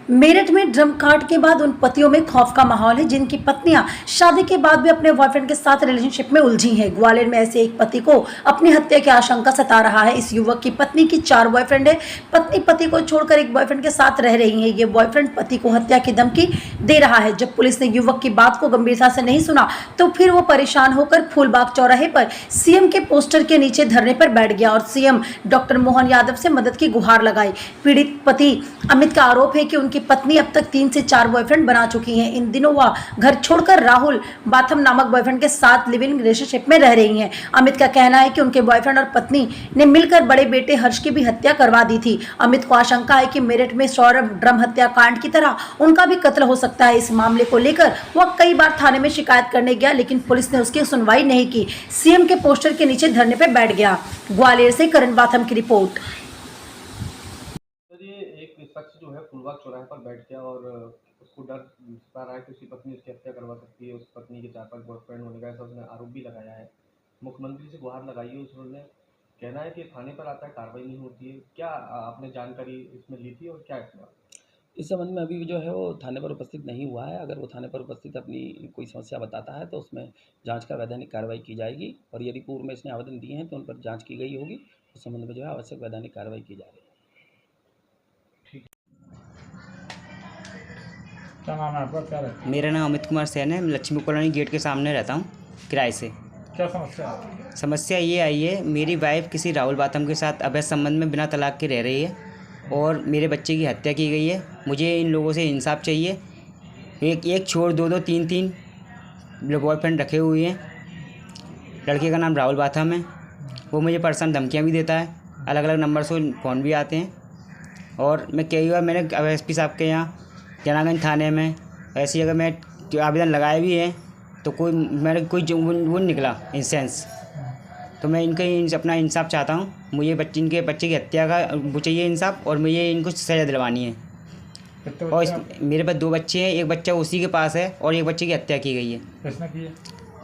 मेरठ में ड्रम कांड के बाद उन पतियों में खौफ का माहौल है जिनकी पत्नियां शादी के बाद भी अपने बॉयफ्रेंड के साथ रिलेशनशिप में उलझी हैं। ग्वालियर में ऐसे एक पति को अपनी हत्या की आशंका सता रहा है। इस युवक की पत्नी की 4 बॉयफ्रेंड है। पत्नी पति को छोड़कर एक बॉयफ्रेंड के साथ रह रही है। ये बॉयफ्रेंड पति को हत्या की धमकी दे रहा है। जब पुलिस ने युवक की बात को गंभीरता से नहीं सुना तो फिर वो परेशान होकर फूलबाग चौराहे पर सीएम के पोस्टर के नीचे धरने पर बैठ गया और सीएम डॉक्टर मोहन यादव से मदद की गुहार लगाई। पीड़ित पति अमित का आरोप है कि उनकी पत्नी अब तक 3 से 4 बॉयफ्रेंड बना चुकी हैं। इन दिनों वह घर छोड़कर राहुल बाथम नामक बॉयफ्रेंड के साथ लिव इन रिलेशनशिप में रह रही हैं। अमित का कहना है कि उनके बॉयफ्रेंड और पत्नी ने मिलकर बड़े बेटे हर्ष की भी हत्या करवा दी थी। अमित को आशंका है कि मेरठ में सौरभ ड्रम हत्याकांड की तरह उनका भी कत्ल हो सकता है। इस मामले को लेकर वह कई बार थाने में शिकायत करने गया, लेकिन पुलिस ने उसकी सुनवाई नहीं की। सीएम के पोस्टर के नीचे धरने पर बैठ गया। ग्वालियर से करण बाथम की रिपोर्ट। एक शख्स जो है फूलबाग चौराहे पर बैठ गया और उसको डर सता रहा है कि उसकी पत्नी उसकी हत्या करवा सकती है। उस पत्नी के 4-5 बॉयफ्रेंड होने का ऐसा उसने आरोप भी लगाया है। मुख्यमंत्री से गुहार लगाई है उसने। कहना है कि थाने पर आता है, कार्रवाई नहीं होती है। क्या आपने जानकारी इसमें ली थी और क्या इसमें? इस संबंध में अभी जो है वो थाने पर उपस्थित नहीं हुआ है। अगर वो थाने पर उपस्थित अपनी कोई समस्या बताता है तो उसमें जांच का वैधानिक कार्रवाई की जाएगी और यदि पूर्व में इसने आवेदन दिए हैं तो उन पर जांच की गई होगी। उस संबंध में जो है आवश्यक वैधानिक कार्रवाई की जा रही है। क्या नाम है आपका? क्या रहता है? मेरा नाम अमित कुमार सैन है। मैं लक्ष्मी कॉलोनी गेट के सामने रहता हूँ किराए से। क्या समस्या है? समस्या ये आई है, मेरी वाइफ किसी राहुल बाथम के साथ अवैध संबंध में बिना तलाक के रह रही है और मेरे बच्चे की हत्या की गई है। मुझे इन लोगों से इंसाफ चाहिए। एक छोड़ 2-2 3-3 बॉयफ्रेंड रखे हुए हैं। लड़के का नाम राहुल बाथम है। वो मुझे पर्सनल धमकियाँ भी देता है, अलग अलग नंबर से फ़ोन भी आते हैं। और मैं कई बार मैंने एसपी साहब के यहाँ जनागंज थाने में ऐसी जगह मैं आवेदन लगाए भी हैं तो कोई वो निकला इंसेंस। तो मैं अपना इंसाफ चाहता हूँ। मुझे इनके बच्चे की हत्या का वो चाहिए इंसाफ और मुझे इनको सज़ा दिलवानी है। और मेरे पास 2 बच्चे हैं, एक बच्चा उसी के पास है और एक बच्चे की हत्या की गई है। किसने की है?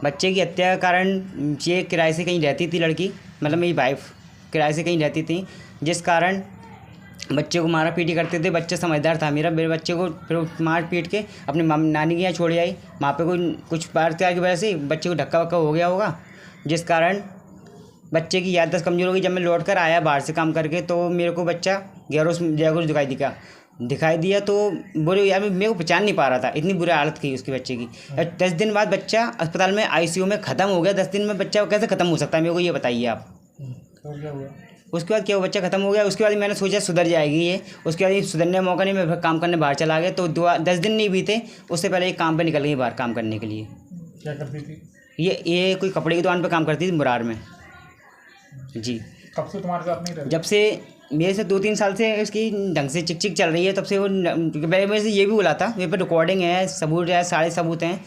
बच्चे की हत्या का कारण ये किराए से कहीं रहती थी लड़की, मतलब मेरी वाइफ किराए से कहीं रहती थी, जिस कारण बच्चे को मारा पीटी करते थे। बच्चा समझदार था मेरे बच्चे को फिर मार पीट के अपनी नानी के यहाँ छोड़ आई। वहाँ पे कुछ बार की वजह से बच्चे को धक्का वक्का हो गया होगा, जिस कारण बच्चे की याददाश्त कमज़ोर हो गई। जब मैं लौट कर आया बाहर से काम करके तो मेरे को बच्चा गैरोस दिखाई दिया तो बोले यार मेरे को पहचान नहीं पा रहा था, इतनी बुरी हालत थी उसके बच्चे की। 10 दिन बाद बच्चा अस्पताल में ICU में ख़त्म हो गया। 10 दिन में बच्चा कैसे ख़त्म हो सकता है, मेरे को ये बताइए आप। तो क्या हुआ? उसके बाद क्या हुआ, बच्चा ख़त्म हो गया। उसके बाद मैंने सोचा सुधर जाएगी ये। उसके बाद सुधरने का मौका नहीं, मैं काम करने बाहर चला गया। तो 10 दिन नहीं बीते उससे पहले एक काम पे निकल गई बाहर काम करने के लिए। क्या करती थी? ये कोई कपड़े की दुकान पे काम करती थी मुरार में जी। कब से तुम्हारे साथ नहीं रहती? जब से मेरे से 2-3 साल से इसकी ढंग से चिक चल रही है, तब से वो मेरे से ये भी बोला था। मेरे पर रिकॉर्डिंग है, सबूत है, सारे सबूत हैं।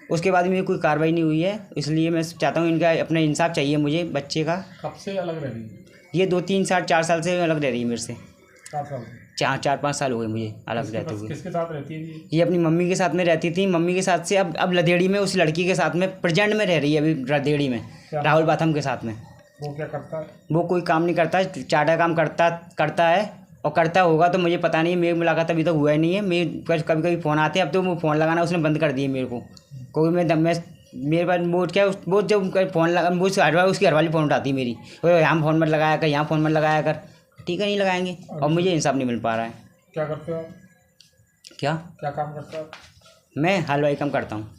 उसके बाद मेरी कोई कार्रवाई नहीं हुई है, इसलिए मैं चाहता हूँ इनका अपना इंसाफ चाहिए मुझे बच्चे का। कब से अलग रह रही है? ये 2-3 साल 4 साल से अलग रह रही है मेरे से। 4 साल से? 4-5 साल हो गए मुझे अलग रहते हुए। किसके साथ रहती है ये अपनी मम्मी के साथ में रहती थी। मम्मी के साथ से अब लदेड़ी में उस लड़की के साथ में प्रेजेंट में रह रही है अभी लदेड़ी में, राहुल बाथम के साथ में। वो क्या करता है? वो कोई काम नहीं करता, चाटा काम करता है और करता होगा तो मुझे पता नहीं। मेरी मुलाकात अभी तक हुआ ही नहीं है। मेरे कभी फ़ोन आते हैं, अब तो वो फ़ोन लगाना उसने बंद कर दिए मेरे को। कोई मेरे पास वो जब फ़ोन लगा वो उसकी घरवाली फ़ोन उठाती है मेरी, यहाँ फ़ोन मत लगाया कर, यहाँ फ़ोन मत लगाया कर। ठीक है, नहीं लगाएंगे। और मुझे इंसाफ नहीं मिल पा रहा है। क्या करते हो? क्या काम करते हो? मैं हलवाई काम करता हूँ।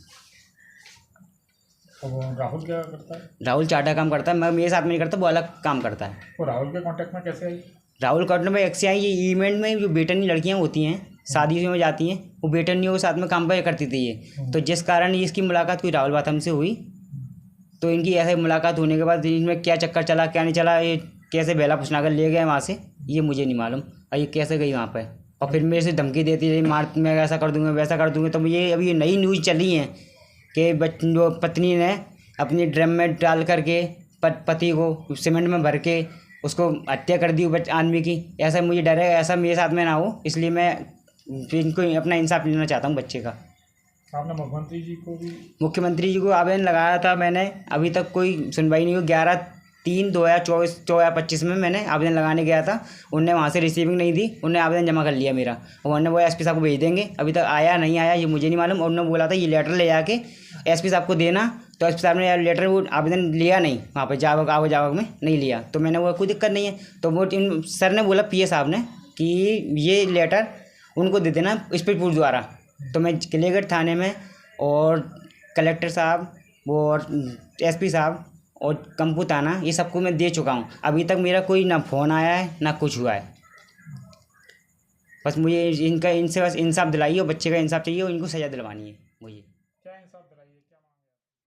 तो वो राहुल क्या करता है? राहुल चाटा काम करता है, मैं मेरे साथ में नहीं करता, वो अलग काम करता है। वो राहुल के कांटेक्ट में कैसे आई? राहुल कॉन्टेक्ट में एक्से आई। ये इवेंट में जो बेटनी लड़कियाँ होती हैं शादी में जाती हैं, वो बेटनियों के साथ में काम पर करती थी ये। तो जिस कारण इसकी मुलाकात हुई राहुल बाथम से हुई, तो इनकी ऐसे मुलाकात होने के बाद इनमें क्या चक्कर चला क्या नहीं चला, ये कैसे बेला पुछना कर ले गए वहाँ से, ये मुझे नहीं मालूम। और ये कैसे गई वहाँ पर और फिर मेरे से धमकी देती रही, मार मैं ऐसा कर दूँगा वैसा कर दूँगा। तो ये अभी नई न्यूज़ चली है कि जो पत्नी ने अपनी ड्रम में डाल करके पति को सीमेंट में भर के उसको हत्या कर दी आदमी की। ऐसा मुझे डर है, ऐसा मेरे साथ में ना हो, इसलिए मैं इनको अपना इंसाफ लेना चाहता हूँ बच्चे का। आपने मुख्यमंत्री जी को भी? मुख्यमंत्री जी को आवेदन लगाया था मैंने, अभी तक कोई सुनवाई नहीं हुई। 3/2/24/25 में मैंने आवेदन लगाने गया था। उनने वहाँ से रिसीविंग नहीं दी, उनने आवेदन जमा कर लिया मेरा। और उन्होंने वो एसपी साहब को भेज देंगे, अभी तक आया नहीं आया ये मुझे नहीं मालूम। और उन्होंने बोला था ये लेटर ले जाके एसपी साहब को देना, तो एसपी साहब ने लेटर वो आवेदन लिया नहीं, वहाँ पर जावक में नहीं लिया। तो मैंने वो कोई दिक्कत नहीं है, तो वो सर ने बोला पीए साहब ने कि ये लेटर उनको दे देना स्पीड पोस्ट द्वारा। तो मैं किलेगढ़ थाने में और कलेक्टर साहब और एसपी साहब और कंपू थाना ये सबको मैं दे चुका हूँ। अभी तक मेरा कोई ना फ़ोन आया है ना कुछ हुआ है। बस मुझे इनसे बस इंसाफ दिलाइए और बच्चे का इंसाफ चाहिए और इनको सज़ा दिलवानी है मुझे।